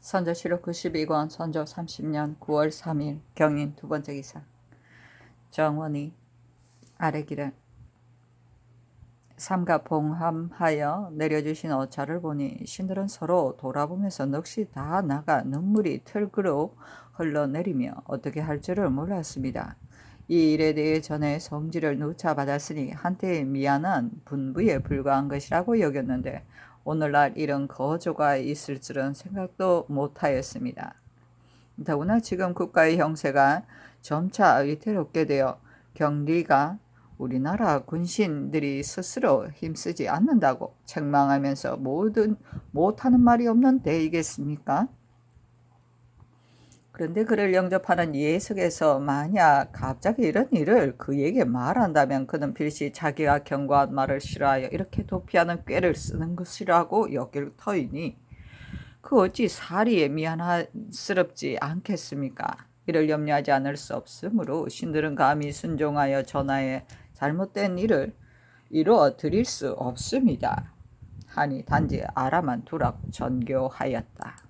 선조실록 92권 선조 30년 9월 3일 경인 두 번째 기사. 정원이 아래길에 삼가 봉함하여 내려주신 어차를 보니 신들은 서로 돌아보면서 넋이 다 나가 눈물이 틀그로 흘러내리며 어떻게 할 줄을 몰랐습니다. 이 일에 대해 전에 성지를 누차 받았으니 한때의 미안한 분부에 불과한 것이라고 여겼는데 오늘날 이런 거조가 있을 줄은 생각도 못하였습니다. 더구나 지금 국가의 형세가 점차 위태롭게 되어 경리가 우리나라 군신들이 스스로 힘쓰지 않는다고 책망하면서 못하는 말이 없는 데이겠습니까? 그런데 그를 영접하는 예석에서 만약 갑자기 이런 일을 그에게 말한다면 그는 필시 자기가 경고한 말을 싫어하여 이렇게 도피하는 꾀를 쓰는 것이라고 여길 터이니 그 어찌 사리에 미안스럽지 않겠습니까? 이를 염려하지 않을 수 없으므로 신들은 감히 순종하여 전하에 잘못된 일을 이루어 드릴 수 없습니다. 하니 단지 알아만 두라고 전교하였다.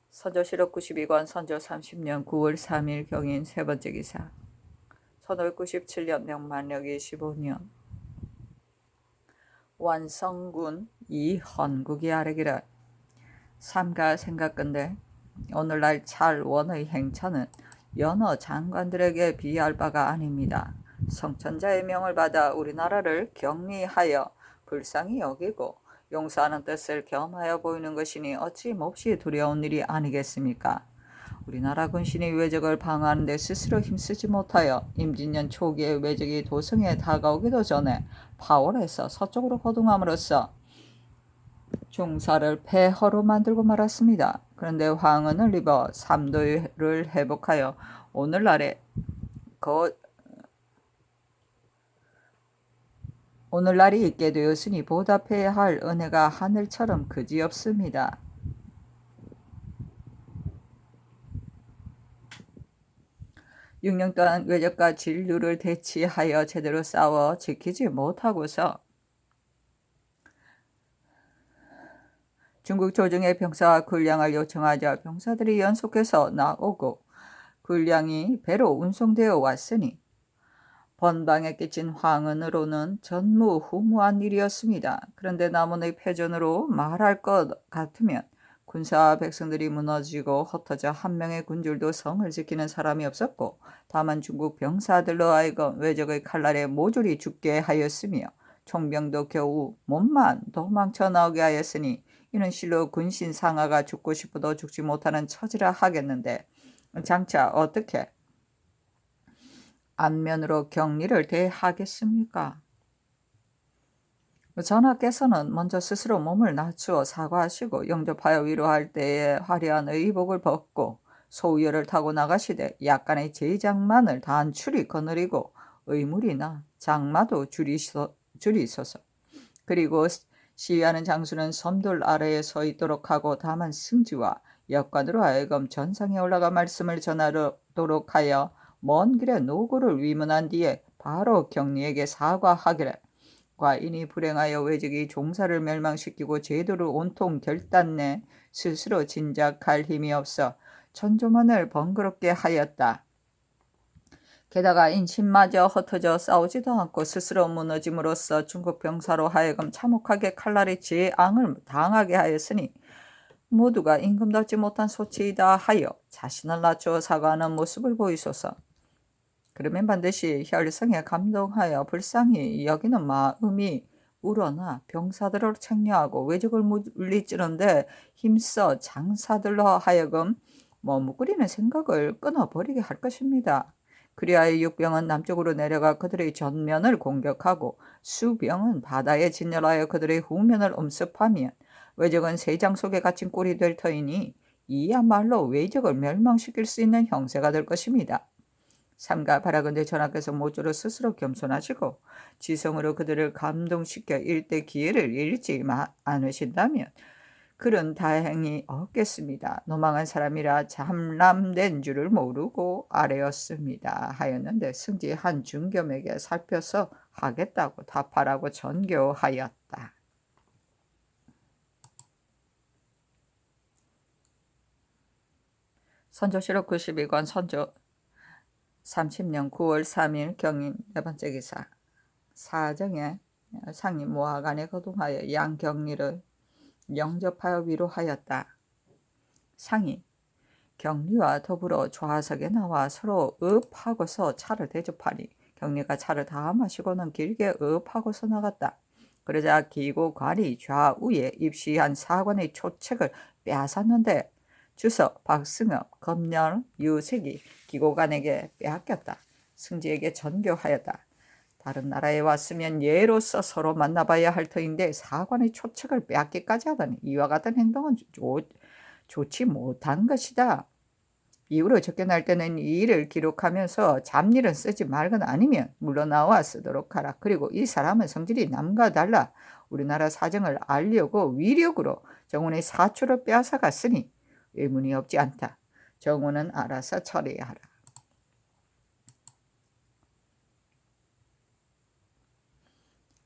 선조실록 92권 선조 30년 9월 3일 경인 세 번째 기사. 1597년 명만력 25년 완성군 이헌국이 아뢰기를 삼가 생각건대 오늘날 찰원의 행차는 여러 장관들에게 비할 바가 아닙니다. 성천자의 명을 받아 우리나라를 격리하여 불쌍히 여기고 용서하는 뜻을 겸하여 보이는 것이니 어찌 몹시 두려운 일이 아니겠습니까? 우리나라 군신이 외적을 방어하는 데 스스로 힘쓰지 못하여 임진년 초기에 외적이 도성에 다가오기도 전에 파월에서 서쪽으로 거동함으로써 중사를 폐허로 만들고 말았습니다. 그런데 황은을 입어 삼도를 회복하여 오늘날이 있게 되었으니 보답해야 할 은혜가 하늘처럼 그지없습니다. 6년 동안 외적과 진류를 대치하여 제대로 싸워 지키지 못하고서 중국 조정의 병사와 군량을 요청하자 병사들이 연속해서 나오고 군량이 배로 운송되어 왔으니 번방에 끼친 황은으로는 전무후무한 일이었습니다. 그런데 남원의 패전으로 말할 것 같으면 군사와 백성들이 무너지고 흩어져 한 명의 군줄도 성을 지키는 사람이 없었고 다만 중국 병사들로 하여금 외적의 칼날에 모조리 죽게 하였으며 총병도 겨우 몸만 도망쳐 나오게 하였으니 이는 실로 군신 상하가 죽고 싶어도 죽지 못하는 처지라 하겠는데 장차 어떻게 안면으로 격리를 대하겠습니까? 전하께서는 먼저 스스로 몸을 낮추어 사과하시고 영접하여 위로할 때에 화려한 의복을 벗고 소우열을 타고 나가시되 약간의 제장만을 단출히 거느리고 의물이나 장마도 줄이소서. 그리고 시위하는 장수는 섬돌 아래에 서 있도록 하고 다만 승지와 역관으로 하여금 전상에 올라가 말씀을 전하도록 하여 먼 길에 노고를 위문한 뒤에 바로 경리에게 사과하기를 과인이 불행하여 외적이 종사를 멸망시키고 제도를 온통 결단내 스스로 진작할 힘이 없어 천조만을 번거롭게 하였다. 게다가 인신마저 흩어져 싸우지도 않고 스스로 무너짐으로써 중국 병사로 하여금 참혹하게 칼날의 재앙을 당하게 하였으니 모두가 임금답지 못한 소치이다 하여 자신을 낮추어 사과하는 모습을 보이소서. 그러면 반드시 혈성에 감동하여 불쌍히 여기는 마음이 우러나 병사들을 책려하고 외적을 물리치는데 힘써 장사들로 하여금 머뭇거리는 생각을 끊어버리게 할 것입니다. 그리하여 육병은 남쪽으로 내려가 그들의 전면을 공격하고 수병은 바다에 진열하여 그들의 후면을 엄습하면 외적은 세장 속에 갇힌 꼴이 될 터이니 이야말로 외적을 멸망시킬 수 있는 형세가 될 것입니다. 삼가 바라건대 전하께서 모쪼록 스스로 겸손하시고 지성으로 그들을 감동시켜 일대 기회를 잃지 않으신다면 그런 다행히 없겠습니다. 노망한 사람이라 잠람된 줄을 모르고 아뢰었습니다. 하였는데 승지 한 중겸에게 살펴서 하겠다고 답하라고 전교하였다. 선조실록 92권 선조 30년 9월 3일 경인 네 번째 기사. 사정에 상이 모하간에 거동하여 양경리를 영접하여 위로하였다. 상이 경리와 더불어 좌석에 나와 서로 읍하고서 차를 대접하니 경리가 차를 다 마시고는 길게 읍하고서 나갔다. 그러자 기고관이 좌우에 입시한 사관의 초책을 빼앗았는데 주석, 박승엽, 검열, 유색이 기고관에게 빼앗겼다. 승지에게 전교하였다. 다른 나라에 왔으면 예로서 서로 만나봐야 할 터인데 사관의 초책을 빼앗기까지 하다니 이와 같은 행동은 좋지 못한 것이다. 이후로 적겨날 때는 이 일을 기록하면서 잡일은 쓰지 말거나 아니면 물러나와 쓰도록 하라. 그리고 이 사람은 성질이 남과 달라 우리나라 사정을 알려고 위력으로 정원의 사초를 빼앗아 갔으니 의문이 없지 않다. 정원은 알아서 처리하라.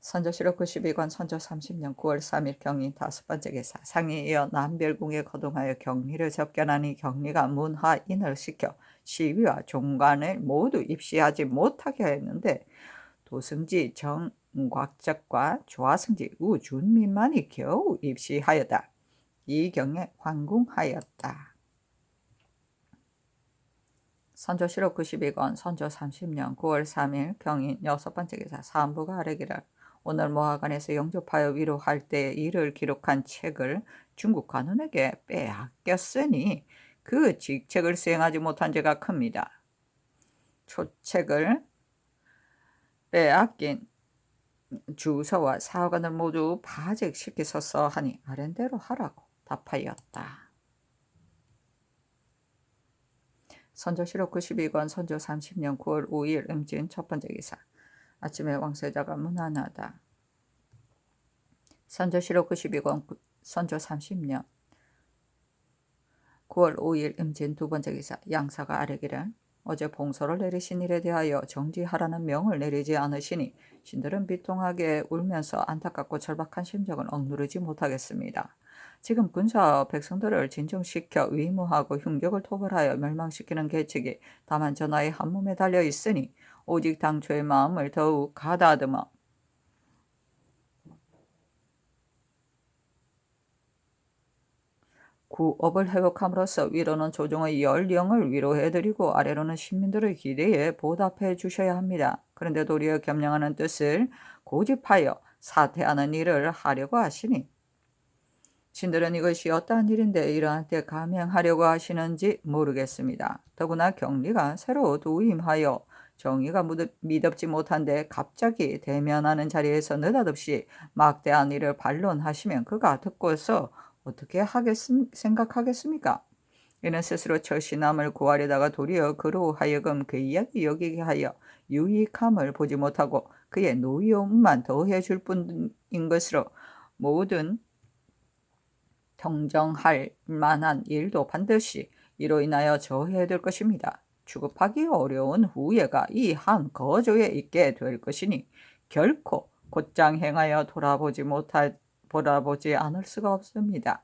선조실록 92권 선조 30년 9월 3일 경인 5번째 기사. 상이 이어 남별궁에 거동하여 경리를 접견하니 경리가 문하인을 시켜 시위와 종관을 모두 입시하지 못하게 했는데 도승지 정곽적과 조화승지 우준민만이 겨우 입시하였다. 이 경에 황궁하였다. 선조실록 92권 선조 30년 9월 3일 경인 6번째 기사. 사안부가 아뢰기를 오늘 모하관에서 영접하여 위로할 때 일을 기록한 책을 중국 관원에게 빼앗겼으니 그 직책을 수행하지 못한 죄가 큽니다. 초책을 빼앗긴 주서와 사관을 모두 파직시키소서 하니 아랜대로 하라고 답하였다. 선조실록 92권 선조 30년 9월 5일 임진 첫 번째 기사. 아침에 왕세자가 문안하다. 선조실록 92권 선조 30년 9월 5일 임진 두 번째 기사. 양사가 아뢰기를 어제 봉서를 내리신 일에 대하여 정지하라는 명을 내리지 않으시니 신들은 비통하게 울면서 안타깝고 절박한 심정을 억누르지 못하겠습니다. 지금 군사와 백성들을 진정시켜 위무하고 흉격을 토벌하여 멸망시키는 계책이 다만 전하의 한몸에 달려 있으니 오직 당초의 마음을 더욱 가다듬어 구업을 회복함으로써 위로는 조정의 열령을 위로해드리고 아래로는 시민들의 기대에 보답해 주셔야 합니다. 그런데 도리어 겸양하는 뜻을 고집하여 사퇴하는 일을 하려고 하시니 신들은 이것이 어떠한 일인데 이러한 때 감행하려고 하시는지 모르겠습니다. 더구나 경리가 새로 도임하여 정의가 미덥지 못한데 갑자기 대면하는 자리에서 느닷없이 막대한 일을 반론하시면 그가 듣고서 어떻게 생각하겠습니까? 이는 스스로 처신함을 구하려다가 도리어 그로 하여금 그 이야기 여기게 하여 유익함을 보지 못하고 그의 노여움만 더해 줄 뿐인 것으로 모든 경정할 만한 일도 반드시 이로 인하여 저해될 것입니다. 취급하기 어려운 후예가 이 한 거조에 있게 될 것이니 결코 곧장 행하여 돌아보지 않을 수가 없습니다.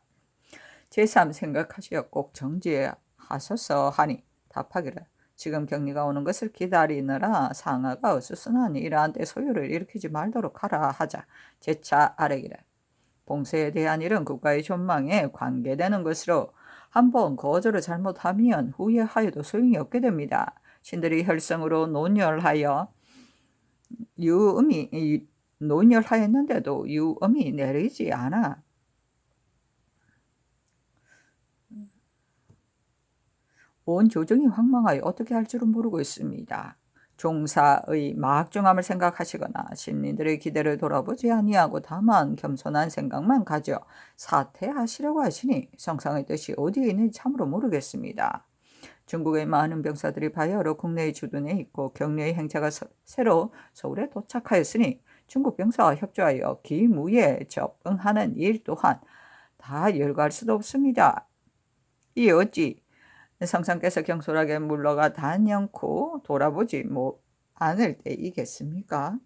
제3 생각하시어 꼭 정지하소서 하니 답하기를 지금 경리가 오는 것을 기다리느라 상하가 어수선하니 이러한 때 소요를 일으키지 말도록 하라 하자 재차 아뢰기를 봉쇄에 대한 일은 국가의 존망에 관계되는 것으로 한번 거절을 잘못하면 후회하여도 소용이 없게 됩니다. 신들이 혈성으로 논열하였는데도 유음이 내리지 않아 온 조정이 황망하여 어떻게 할 줄은 모르고 있습니다. 종사의 막중함을 생각하시거나 신민들의 기대를 돌아보지 아니하고 다만 겸손한 생각만 가져 사퇴하시려고 하시니 성상의 뜻이 어디에 있는지 참으로 모르겠습니다. 중국의 많은 병사들이 바야흐로 국내의 주둔에 있고 경리의 행차가 새로 서울에 도착하였으니 중국 병사와 협조하여 기무에 접응하는 일 또한 다 열거할 수도 없습니다. 이 어찌 성상께서 경솔하게 물러가 단연코 돌아보지 않을 때이겠습니까?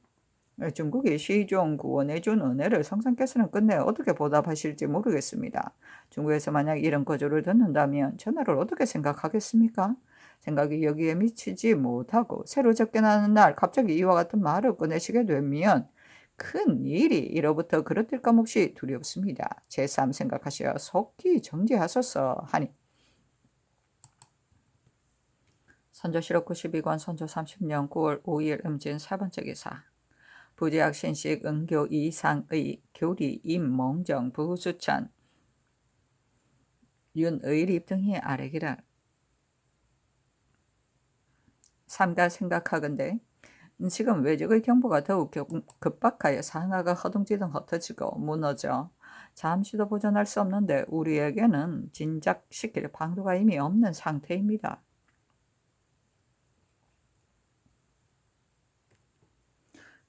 중국이 시종 구원해준 은혜를 성상께서는 끝내 어떻게 보답하실지 모르겠습니다. 중국에서 만약 이런 거조를 듣는다면 전하를 어떻게 생각하겠습니까? 생각이 여기에 미치지 못하고 새로 접견하는 날 갑자기 이와 같은 말을 꺼내시게 되면 큰 일이 이로부터 그릇될까 몫이 두렵습니다. 제3 생각하시어 속히 정지하소서 하니 선조실록 92권 선조 30년 9월 5일 음진 4번째 기사 부제학 신식 은교 이상의 교리 임몽정 부수찬 윤의립 등이 아래기를 삼가 생각하건대 지금 외적의 경보가 더욱 급박하여 상하가 허둥지둥 흩어지고 무너져 잠시도 보존할 수 없는데 우리에게는 진작시킬 방도가 이미 없는 상태입니다.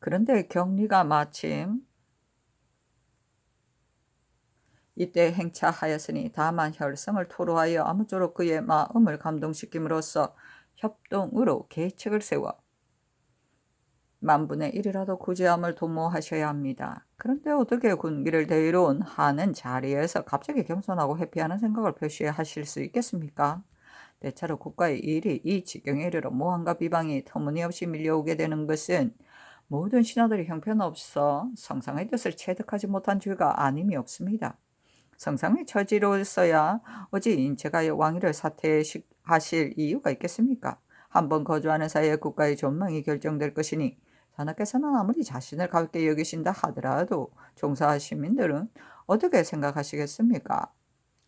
그런데 격리가 마침 이때 행차하였으니 다만 혈성을 토로하여 아무쪼록 그의 마음을 감동시킴으로써 협동으로 계책을 세워 만분의 1이라도 구제함을 도모하셔야 합니다. 그런데 어떻게 군기를 대의로 온 하는 자리에서 갑자기 겸손하고 회피하는 생각을 표시하실 수 있겠습니까? 대체로 국가의 일이 이 지경에 이르러 모함과 비방이 터무니없이 밀려오게 되는 것은 모든 신하들이 형편없어 성상의 뜻을 체득하지 못한 죄가 아님이 없습니다. 성상의 처지로서야 어찌 인체가 왕위를 사퇴하실 이유가 있겠습니까? 한번 거주하는 사이에 국가의 존망이 결정될 것이니 전하께서는 아무리 자신을 가볍게 여기신다 하더라도 종사하 시민들은 어떻게 생각하시겠습니까?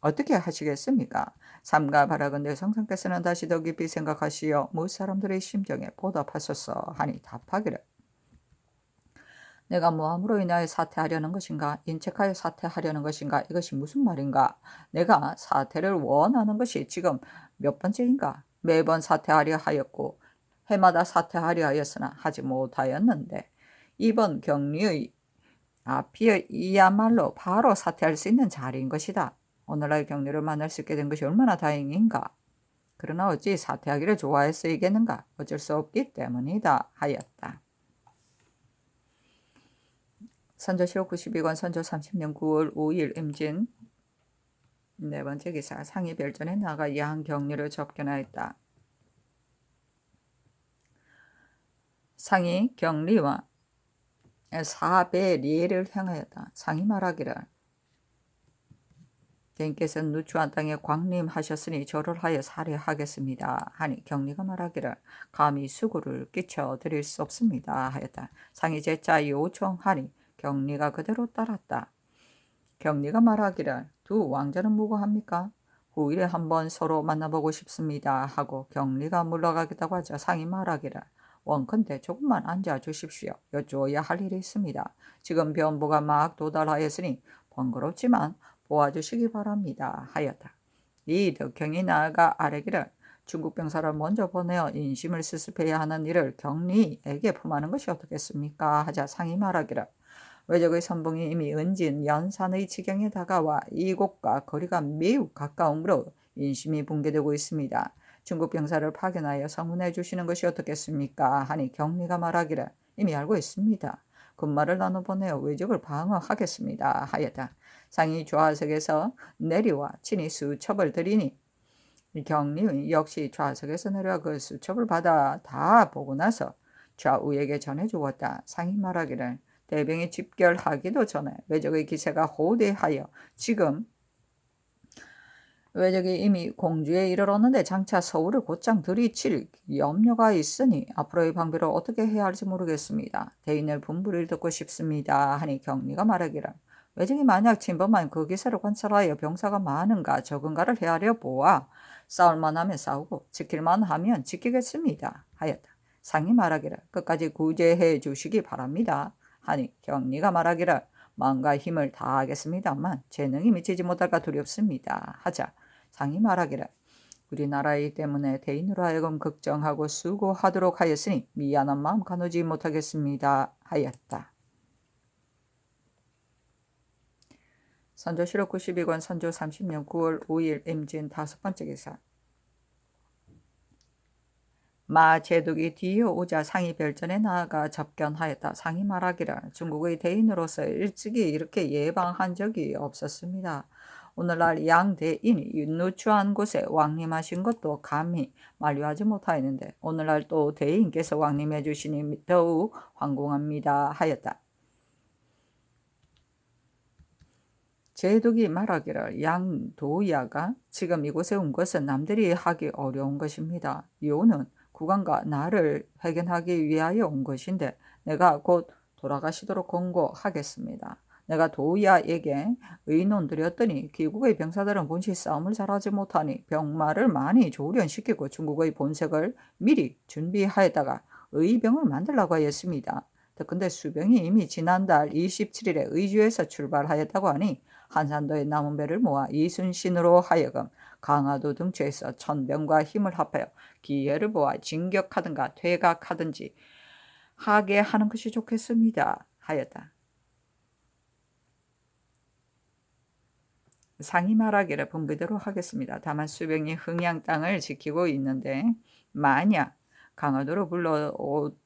어떻게 하시겠습니까? 삼가 바라건대 성상께서는 다시 더 깊이 생각하시어 못 사람들의 심정에 보답하소서 하니 답하기를 내가 모함으로 인하여 사퇴하려는 것인가? 인책하여 사퇴하려는 것인가? 이것이 무슨 말인가? 내가 사퇴를 원하는 것이 지금 몇 번째인가? 매번 사퇴하려 하였고 해마다 사퇴하려 하였으나 하지 못하였는데 이번 격리의 앞이야말로 바로 사퇴할 수 있는 자리인 것이다. 오늘날 격리를 만날 수 있게 된 것이 얼마나 다행인가? 그러나 어찌 사퇴하기를 좋아했으이겠는가? 어쩔 수 없기 때문이다 하였다. 선조실록 92권 선조 30년 9월 5일 임진 네 번째 기사 상이 별전에 나가 양경리를 접견하였다. 상이 경리와 사배리를 향하였다. 상이 말하기를 대인께서는 누추한 땅에 광림하셨으니 저를 하여 살해하겠습니다. 하니 경리가 말하기를 감히 수고를 끼쳐 드릴 수 없습니다. 하였다. 상이 재차 요청하니 경리가 그대로 따랐다. 경리가 말하기를 두 왕자는 무고합니까? 후일에 한번 서로 만나보고 싶습니다. 하고 경리가 물러가겠다고 하자 상이 말하기를 원컨대 조금만 앉아 주십시오. 여쭈어야 할 일이 있습니다. 지금 변보가 막 도달하였으니 번거롭지만 보아주시기 바랍니다. 하였다. 이 덕경이 나아가 아뢰기를 중국 병사를 먼저 보내어 인심을 수습해야 하는 일을 경리에게 품하는 것이 어떻겠습니까? 하자 상이 말하기를 외적의 선봉이 이미 은진 연산의 지경에 다가와 이곳과 거리가 매우 가까우므로 인심이 붕괴되고 있습니다. 중국 병사를 파견하여 성문해 주시는 것이 어떻겠습니까? 하니 경리가 말하기를 이미 알고 있습니다. 군마를 나눠 보내어 외적을 방어하겠습니다. 하였다. 상이 좌석에서 내려와 친히 수첩을 드리니 경리 역시 좌석에서 내려와 그 수첩을 받아 다 보고 나서 좌우에게 전해주었다. 상이 말하기를 대병이 집결하기도 전에 외적의 기세가 호대하여 지금 외적이 이미 공주에 이르렀는데 장차 서울을 곧장 들이칠 염려가 있으니 앞으로의 방비를 어떻게 해야 할지 모르겠습니다. 대인을 분부를 듣고 싶습니다. 하니 경리가 말하기를 외적이 만약 침범한 그 기세를 관찰하여 병사가 많은가 적은가를 헤아려 보아 싸울만 하면 싸우고 지킬만 하면 지키겠습니다. 하였다. 상이 말하기를 끝까지 구제해 주시기 바랍니다. 하니 경리가 말하기를 마음과 힘을 다하겠습니다만 재능이 미치지 못할까 두렵습니다. 하자 상이 말하기를 우리나라이기 때문에 대인으로 하여금 걱정하고 수고하도록 하였으니 미안한 마음 가누지 못하겠습니다. 하였다. 선조실록 92권 선조 30년 9월 5일 임진 5번째 기사 마 제독이 뒤이어 오자 상이 별전에 나아가 접견하였다. 상이 말하기를 중국의 대인으로서 일찍이 이렇게 예방한 적이 없었습니다. 오늘날 양대인이 누추한 곳에 왕림하신 것도 감히 만류하지 못하였는데 오늘날 또 대인께서 왕림해 주시니 더욱 황공합니다 하였다. 제독이 말하기를 양도야가 지금 이곳에 온 것은 남들이 하기 어려운 것입니다. 요는 국왕과 나를 회견하기 위하여 온 것인데 내가 곧 돌아가시도록 권고하겠습니다. 내가 도야에게 의논 드렸더니 귀국의 병사들은 본시 싸움을 잘하지 못하니 병마를 많이 조련시키고 중국의 본색을 미리 준비하였다가 의병을 만들라고 하였습니다. 근데 수병이 이미 지난달 27일에 의주에서 출발하였다고 하니 한산도에 남은 배를 모아 이순신으로 하여금 강화도 등처에서 천병과 힘을 합하여 기회를 보아 진격하든가 퇴각하든지 하게 하는 것이 좋겠습니다 하였다. 상이 말하기를 분부대로 하겠습니다. 다만 수병이 흥양 땅을 지키고 있는데 만약 강화도로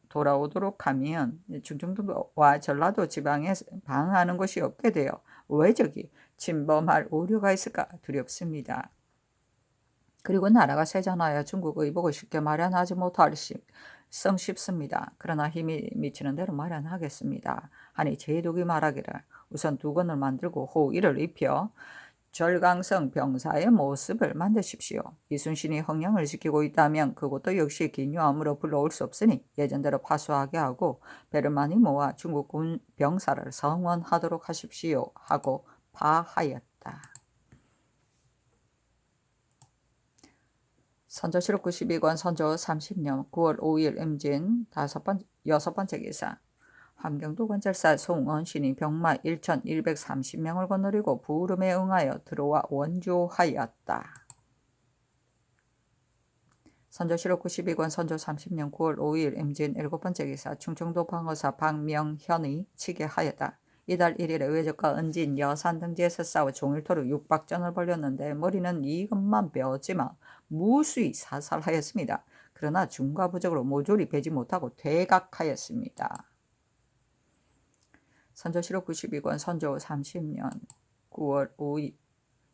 돌아오도록 하면 충청도와 전라도 지방에 방어하는 곳이 없게 되어 외적이 침범할 우려가 있을까 두렵습니다. 그리고 나라가 세잖아요. 중국 의복을 쉽게 마련하지 못할 싶습니다. 그러나 힘이 미치는 대로 마련하겠습니다. 하니 제독이 말하기를 우선 두건을 만들고 호 이를 입혀 절강성 병사의 모습을 만드십시오. 이순신이 흥양을 지키고 있다면 그것도 역시 기묘함으로 불러올 수 없으니 예전대로 파수하게 하고 배를 많이 모아 중국 군 병사를 성원하도록 하십시오 하고 파하였다. 선조실록 92권 선조 30년 9월 5일 임진 6번째 기사 함경도 관찰사 송원신이 병마 1130명을 거느리고 부름에 응하여 들어와 원조하였다. 선조실록 92권 선조 30년 9월 5일 임진 7번째 기사 충청도 방어사 박명현이 치게하였다. 이달 1일에 외적과 은진, 여산 등지에서 싸워 종일토록 6박전을 벌였는데 머리는 이것만 베었지만 무수히 사살하였습니다. 그러나 중과 부적으로 모조리 베지 못하고 퇴각하였습니다. 선조실록 92권 선조 30년 9월 5일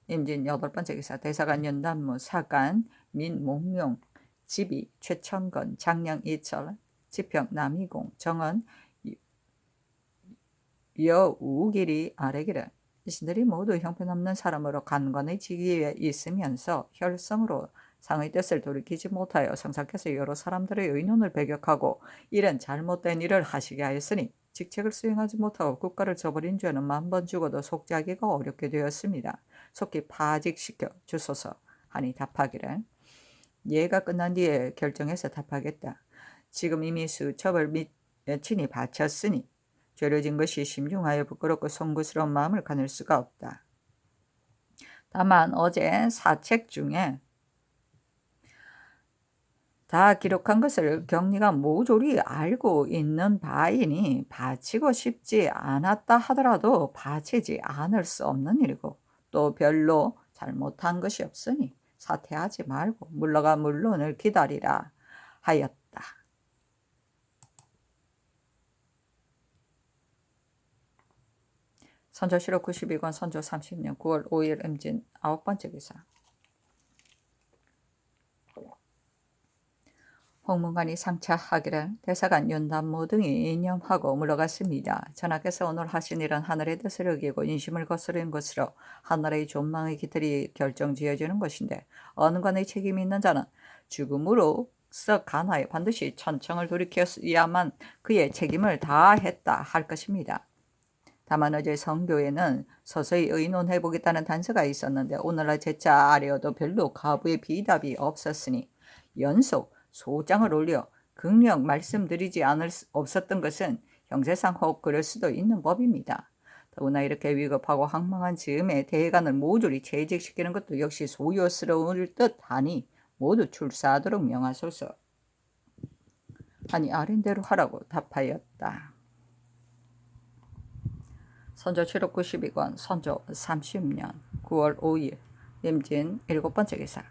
임진 8번째 기사 대사관 연단무 사간 민몽룡 지비 최천건 장령 이철 지평 남이공 정은 여우길이 아래기를 이신들이 모두 형편없는 사람으로 간관의 직위에 있으면서 혈성으로 상의 뜻을 돌이키지 못하여 성상께서 여러 사람들의 의논을 배격하고 이런 잘못된 일을 하시게 하였으니 직책을 수행하지 못하고 국가를 저버린 죄는 만번 죽어도 속죄하기가 어렵게 되었습니다. 속히 파직시켜 주소서 하니 답하기를 예가 끝난 뒤에 결정해서 답하겠다. 지금 이미 수첩을 친히 바쳤으니 죄를 진 것이 심중하여 부끄럽고 송구스러운 마음을 가눌 수가 없다. 다만 어제 사책 중에 다 기록한 것을 경리가 모조리 알고 있는 바이니 바치고 싶지 않았다 하더라도 바치지 않을 수 없는 일이고 또 별로 잘못한 것이 없으니 사퇴하지 말고 물러가 물론을 기다리라 하였다. 선조실록 92권 선조 30년 9월 5일 임진 9번째 기사 홍문관이 상차하기를 대사관 윤단모 등이 이념하고 물러갔습니다. 전하께서 오늘 하신 일은 하늘의 뜻을 어기고 인심을 거스르는 것으로 하늘의 존망의 깃털이 결정지어지는 것인데 어느 관의 책임이 있는 자는 죽음으로써 간하에 반드시 천청을 돌이켰어야만 그의 책임을 다했다 할 것입니다. 다만 어제 성교에는 서서히 의논해보겠다는 단서가 있었는데 오늘날 제차 아래어도 별로 가부의 비답이 없었으니 연속 소장을 올려 극력 말씀드리지 없었던 것은 형세상 혹 그럴 수도 있는 법입니다. 더구나 이렇게 위급하고 황망한 즈음에 대간을 모조리 퇴직시키는 것도 역시 소요스러울 듯하니 모두 출사하도록 명하소서 하니 아랜대로 하라고 답하였다. 선조실록 92권 선조 30년 9월 5일 임진 7번째 기사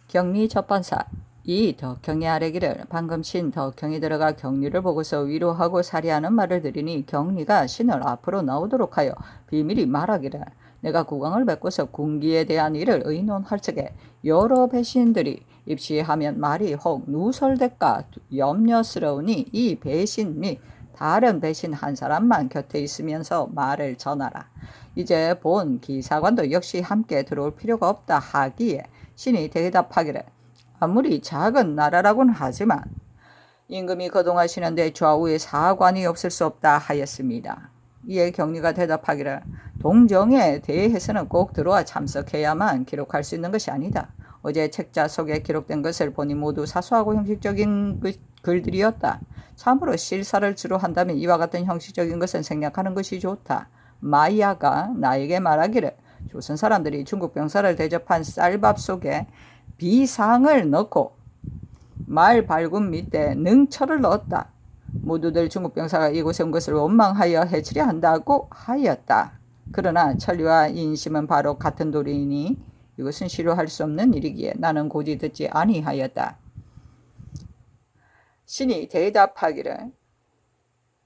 경리 접반사 이 덕형이 아뢰기를 방금 신 덕형이 들어가 경리를 보고서 위로하고 사리하는 말을 들으니 경리가 신을 앞으로 나오도록 하여 비밀이 말하기를 내가 국왕을 뵙고서 군기에 대한 일을 의논할 적에 여러 배신들이 입시하면 말이 혹 누설될까 염려스러우니 이 배신 및 다른 배신 한 사람만 곁에 있으면서 말을 전하라. 이제 본 기사관도 역시 함께 들어올 필요가 없다 하기에 신이 대답하기를 아무리 작은 나라라고는 하지만 임금이 거동하시는데 좌우에 사관이 없을 수 없다 하였습니다. 이에 경리가 대답하기를 동정에 대해서는 꼭 들어와 참석해야만 기록할 수 있는 것이 아니다. 어제 책자 속에 기록된 것을 보니 모두 사소하고 형식적인 글들이었다. 참으로 실사를 주로 한다면 이와 같은 형식적인 것은 생략하는 것이 좋다. 마이아가 나에게 말하기를 조선 사람들이 중국 병사를 대접한 쌀밥 속에 비상을 넣고 말 발굽 밑에 능철을 넣었다. 모두들 중국 병사가 이곳에 온 것을 원망하여 해치려 한다고 하였다. 그러나 천리와 인심은 바로 같은 도리이니 이것은 싫어할 수 없는 일이기에 나는 고지 듣지 아니하였다. 신이 대답하기를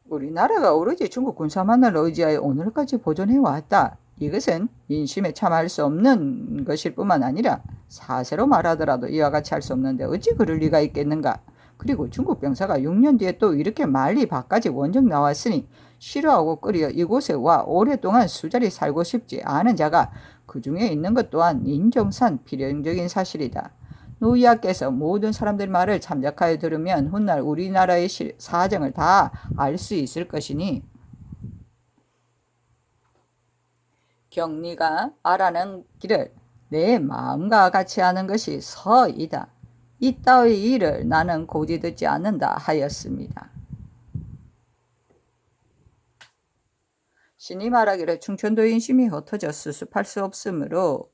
우리나라가 오로지 중국 군사만을 의지하여 오늘까지 보존해 왔다. 이것은 인심에 참할 수 없는 것일 뿐만 아니라 사세로 말하더라도 이와 같이 할 수 없는데 어찌 그럴 리가 있겠는가. 그리고 중국 병사가 6년 뒤에 또 이렇게 말리 밖까지 원정 나왔으니 싫어하고 끓여 이곳에 와 오랫동안 수자리 살고 싶지 않은 자가 그 중에 있는 것 또한 인정산 필연적인 사실이다. 노이아께서 모든 사람들 말을 참작하여 들으면 훗날 우리나라의 사정을 다 알 수 있을 것이니 경리가 알아낸 길을 내 마음과 같이 하는 것이 서이다. 이따의 일을 나는 고지 듣지 않는다 하였습니다. 신이 말하기를 충청도 인심이 흩어져 수습할 수 없으므로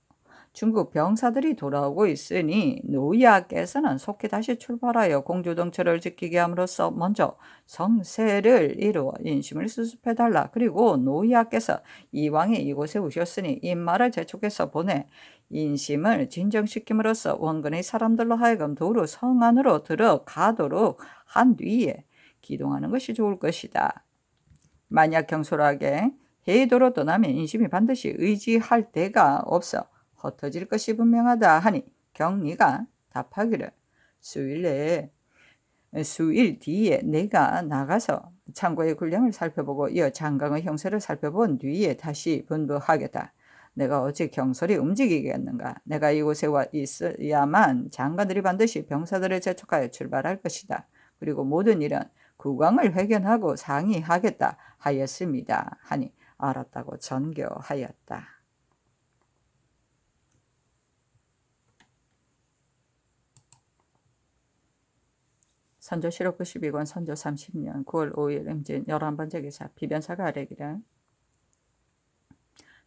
중국 병사들이 돌아오고 있으니 노이아께서는 속히 다시 출발하여 공주동처를 지키게 함으로써 먼저 성세를 이루어 인심을 수습해달라. 그리고 노이아께서 이왕에 이곳에 오셨으니 이 말을 재촉해서 보내 인심을 진정시킴으로써 원근의 사람들로 하여금 도로 성 안으로 들어가도록 한 뒤에 기동하는 것이 좋을 것이다. 만약 경솔하게 해도로 떠나면 인심이 반드시 의지할 데가 없어 흩어질 것이 분명하다 하니 경리가 답하기를 수일 뒤에 내가 나가서 창고의 군량을 살펴보고 이어 장강의 형세를 살펴본 뒤에 다시 분부하겠다. 내가 어찌 경솔히 움직이겠는가. 내가 이곳에 와 있어야만 장관들이 반드시 병사들을 재촉하여 출발할 것이다. 그리고 모든 일은 국왕을 회견하고 상의하겠다 하였습니다. 하니 알았다고 전교하였다. 선조실록 92권 선조 30년 9월 5일 임진 11번째 기사 비변사가 아뢰기를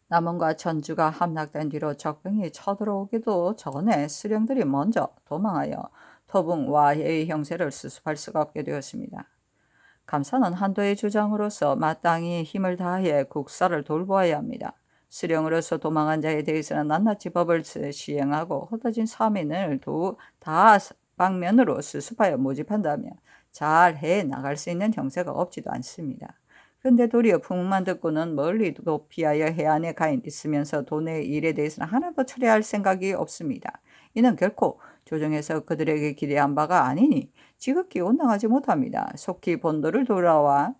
남원과 전주가 함락된 뒤로 적병이 쳐들어오기도 전에 수령들이 먼저 도망하여 토붕 와해의 형세를 수습할 수가 없게 되었습니다. 감사는 한도의 주장으로서 마땅히 힘을 다해 국사를 돌보아야 합니다. 수령으로서 도망한 자에 대해서는 낱낱이 법을 시행하고 흩어진 서민을 다 방면으로 수습하여 모집한다면 잘 해 나갈 수 있는 형세가 없지도 않습니다. 그런데 도리어 풍만 듣고는 멀리 도피하여 해안에 가 있으면서 도내의 일에 대해서는 하나도 처리할 생각이 없습니다. 이는 결코 조정에서 그들에게 기대한 바가 아니니 지극히 온당하지 못합니다. 속히 본도를 돌아와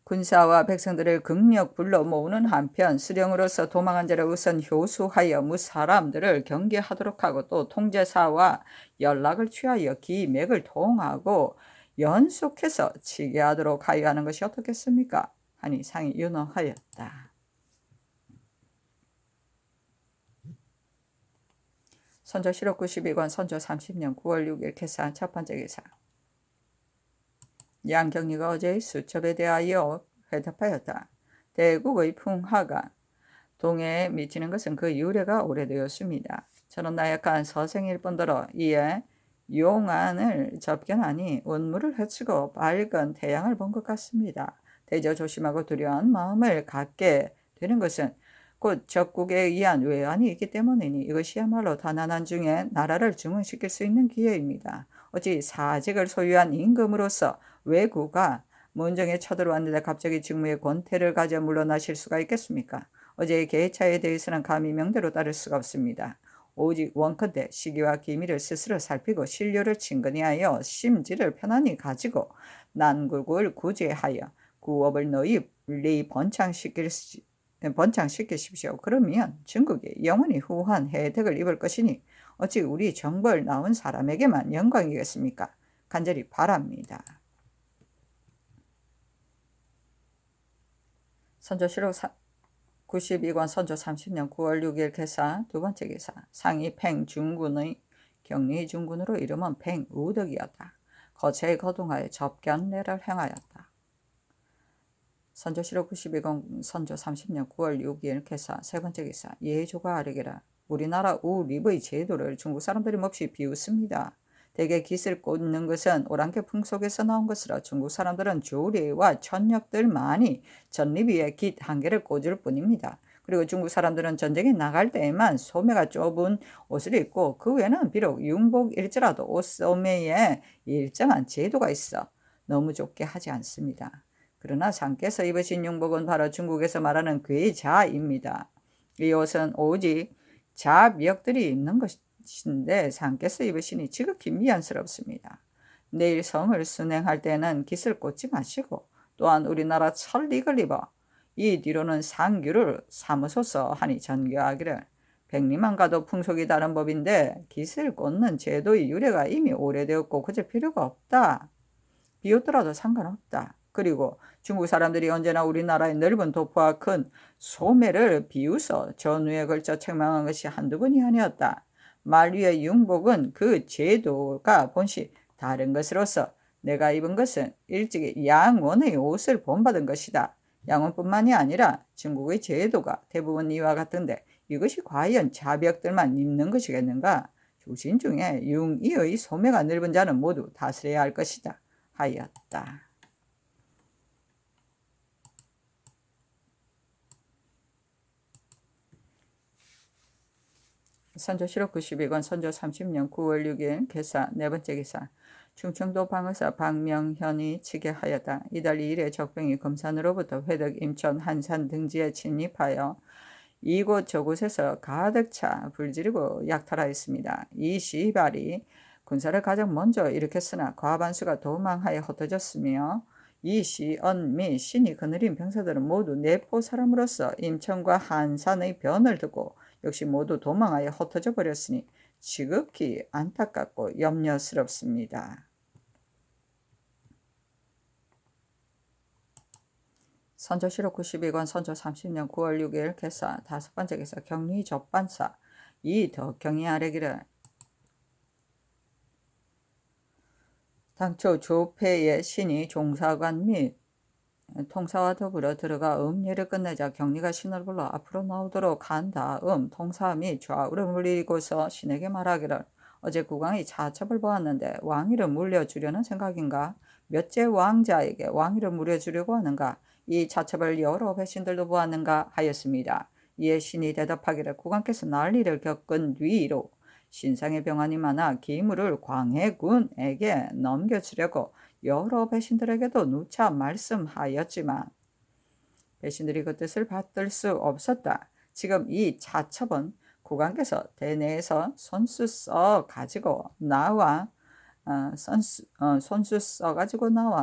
군사와 백성들을 극력 불러 모으는 한편 수령으로서 도망한 자를 우선 효수하여 무사람들을 경계하도록 하고 또 통제사와 연락을 취하여 기맥을 통하고 연속해서 치게 하도록 하여 하는 것이 어떻겠습니까? 하니 상이 윤허하였다. 선조실록 92권 선조 30년 9월 6일 개사한 첫 번째 기사. 양경리가 어제의 수첩에 대하여 회답하였다. 대국의 풍화가 동해에 미치는 것은 그 유래가 오래되었습니다. 저는 나약한 서생일 뿐더러 이에 용안을 접견하니 운물을 헤치고 밝은 태양을 본 것 같습니다. 대저 조심하고 두려운 마음을 갖게 되는 것은 곧 적국에 의한 외환이 있기 때문이니 이것이야말로 가난한 중에 나라를 증흥시킬 수 있는 기회입니다. 어찌 사직을 소유한 임금으로서 외구가 문정에 쳐들어왔는데 갑자기 직무의 권태를 가져 물러나실 수가 있겠습니까? 어제의 계차에 대해서는 감히 명대로 따를 수가 없습니다. 오직 원컨대 시기와 기미를 스스로 살피고 신료를 친근히하여 심지를 편안히 가지고 난국을 구제하여 구업을 널리 번창시키십시오. 그러면 중국이 영원히 후한 혜택을 입을 것이니 어찌 우리 정벌 나온 사람에게만 영광이겠습니까? 간절히 바랍니다. 선조실록 92권 선조 30년 9월 6일 개사 두번째 기사 상이 팽중군의 경리중군으로 이름은 팽우덕이었다. 거체에 거동하여 접견례를 행하였다. 선조실록 92권 선조 30년 9월 6일 개사 세번째 기사 예조가 아뢰기라 우리나라 우립의 제도를 중국 사람들이 몹시 비웃습니다. 대개 깃을 꽂는 것은 오랑캐 풍속에서 나온 것이라 중국 사람들은 조리와 천역들만이 전립 위에 깃 한 개를 꽂을 뿐입니다. 그리고 중국 사람들은 전쟁에 나갈 때에만 소매가 좁은 옷을 입고 그 외에는 비록 융복일지라도 옷 소매에 일정한 제도가 있어 너무 좁게 하지 않습니다. 그러나 상께서 입으신 융복은 바로 중국에서 말하는 괴자입니다. 이 옷은 오직 자미역들이 입는 것인데 상께서 입으시니 지극히 미안스럽습니다. 내일 성을 순행할 때는 깃을 꽂지 마시고 또한 우리나라 철릭을 입어 이 뒤로는 상규를 삼으소서 하니 전교하기를 백리만 가도 풍속이 다른 법인데 깃을 꽂는 제도의 유래가 이미 오래되었고 그저 필요가 없다. 비웃더라도 상관없다. 그리고 중국 사람들이 언제나 우리나라의 넓은 도포와 큰 소매를 비웃어 전후에 걸쳐 책망한 것이 한두 번이 아니었다. 만류의 융복은 그 제도가 본시 다른 것으로서 내가 입은 것은 일찍이 양원의 옷을 본받은 것이다. 양원뿐만이 아니라 중국의 제도가 대부분 이와 같은데 이것이 과연 자벽들만 입는 것이겠는가? 조신 중에 융이의 소매가 넓은 자는 모두 다스려야 할 것이다. 하였다. 선조실록 92권 선조 30년 9월 6일 개사 네번째 기사 충청도 방의사 박명현이 치게 하였다. 이달 2일에 적병이 금산으로부터 회덕 임천 한산 등지에 진입하여 이곳 저곳에서 가득 차 불지르고 약탈하였습니다. 이 시발이 군사를 가장 먼저 일으켰으나 과반수가 도망하여 흩어졌으며 이 시언 미 신이 거느린 병사들은 모두 내포 사람으로서 임천과 한산의 변을 듣고 역시 모두 도망하여 흩어져 버렸으니 지극히 안타깝고 염려스럽습니다. 선조실록 92권 선조 30년 9월 6일 개사 다섯번째 개사 경리접반사 이덕경이 아뢰기를 당초 조폐의 신이 종사관 및 통사와 더불어 들어가 음례를 끝내자 경리가 신을 불러 앞으로 나오도록 한 다음 통사 및 좌우를 물리고서 신에게 말하기를 어제 국왕이 차첩을 보았는데 왕위를 물려주려는 생각인가? 몇째 왕자에게 왕위를 물려주려고 하는가? 이 차첩을 여러 배신들도 보았는가 하였습니다. 이에 신이 대답하기를 국왕께서 난리를 겪은 뒤로 신상의 병환이 많아 기물을 광해군에게 넘겨주려고 여러 배신들에게도 누차 말씀하였지만 배신들이 그 뜻을 받들 수 없었다. 지금 이 차첩은 국왕께서 대내에서 손수 써가지고 나와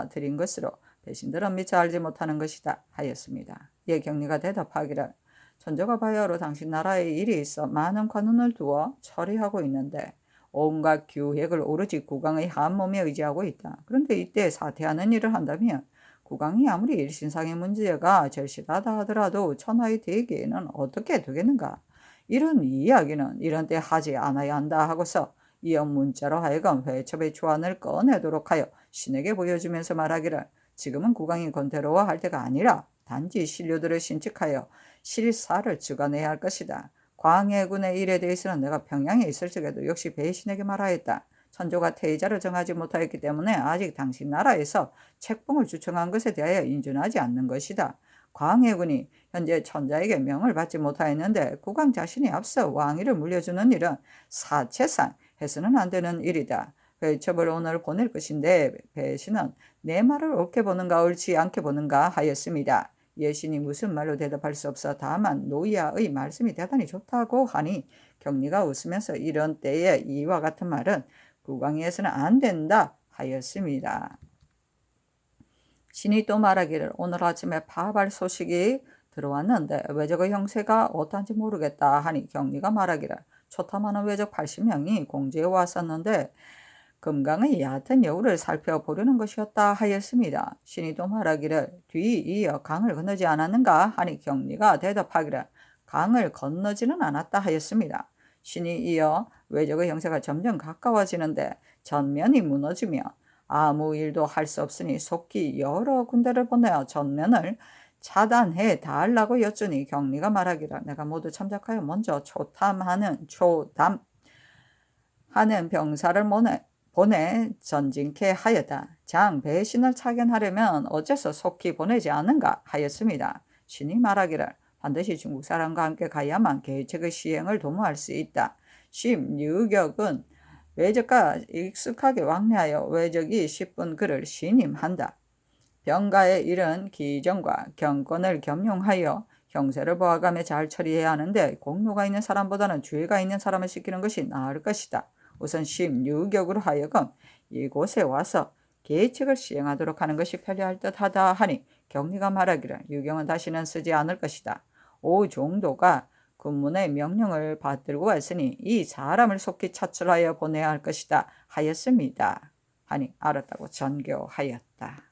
드린 것으로 배신들은 미처 알지 못하는 것이다 하였습니다. 이에 경리가 대답하기를 천조가 바야흐로 당신 나라에 일이 있어 많은 관원을 두어 처리하고 있는데 온갖 규획을 오로지 국왕의 한 몸에 의지하고 있다. 그런데 이때 사퇴하는 일을 한다면 국왕이 아무리 일신상의 문제가 절실하다 하더라도 천하의 대계에는 어떻게 되겠는가? 이런 이야기는 이런 때 하지 않아야 한다 하고서 이어 문자로 하여금 회첩의 초안을 꺼내도록 하여 신에게 보여주면서 말하기를 지금은 국왕이 권태로워할 때가 아니라 단지 신료들을 신칙하여 실사를 주관해야 할 것이다. 광해군의 일에 대해서는 내가 평양에 있을 적에도 역시 배신에게 말하였다. 천조가 태자를 정하지 못하였기 때문에 아직 당신 나라에서 책봉을 주청한 것에 대하여 인준하지 않는 것이다. 광해군이 현재 천자에게 명을 받지 못하였는데 국왕 자신이 앞서 왕위를 물려주는 일은 사체상 해서는 안 되는 일이다. 회첩을 오늘 보낼 것인데 배신은 내 말을 옳게 보는가 옳지 않게 보는가 하였습니다. 예신이 무슨 말로 대답할 수 없어 다만 노이아의 말씀이 대단히 좋다고 하니 경리가 웃으면서 이런 때에 이와 같은 말은 국왕위에서는 안 된다 하였습니다. 신이 또 말하기를 오늘 아침에 파발 소식이 들어왔는데 외적의 형세가 어떤지 모르겠다 하니 경리가 말하기를 초탐하는 외적 80명이 공주에 왔었는데 금강의 얕은 여우를 살펴보려는 것이었다 하였습니다. 신이 또 말하기를 뒤이어 강을 건너지 않았는가 하니 경리가 대답하기를 강을 건너지는 않았다 하였습니다. 신이 이어 외적의 형세가 점점 가까워지는데 전면이 무너지며 아무 일도 할 수 없으니 속히 여러 군데를 보내어 전면을 차단해 달라고 여쭈니 경리가 말하기를 내가 모두 참작하여 먼저 초담하는 병사를 보내 전진케 하였다. 장 배신을 차견하려면 어째서 속히 보내지 않은가 하였습니다. 신이 말하기를 반드시 중국 사람과 함께 가야만 계책의 시행을 도모할 수 있다. 심유격은 외적과 익숙하게 왕래하여 외적이 10분 그를 신임한다. 병가의 일은 기정과 경권을 겸용하여 형세를 보아가며 잘 처리해야 하는데 공로가 있는 사람보다는 주의가 있는 사람을 시키는 것이 나을 것이다. 우선 심유격으로 하여금 이곳에 와서 계책을 시행하도록 하는 것이 편리할 듯하다 하니 경리가 말하기를 유경은 다시는 쓰지 않을 것이다. 오종도가 군문의 명령을 받들고 왔으니 이 사람을 속히 차출하여 보내야 할 것이다 하였습니다. 하니 알았다고 전교하였다.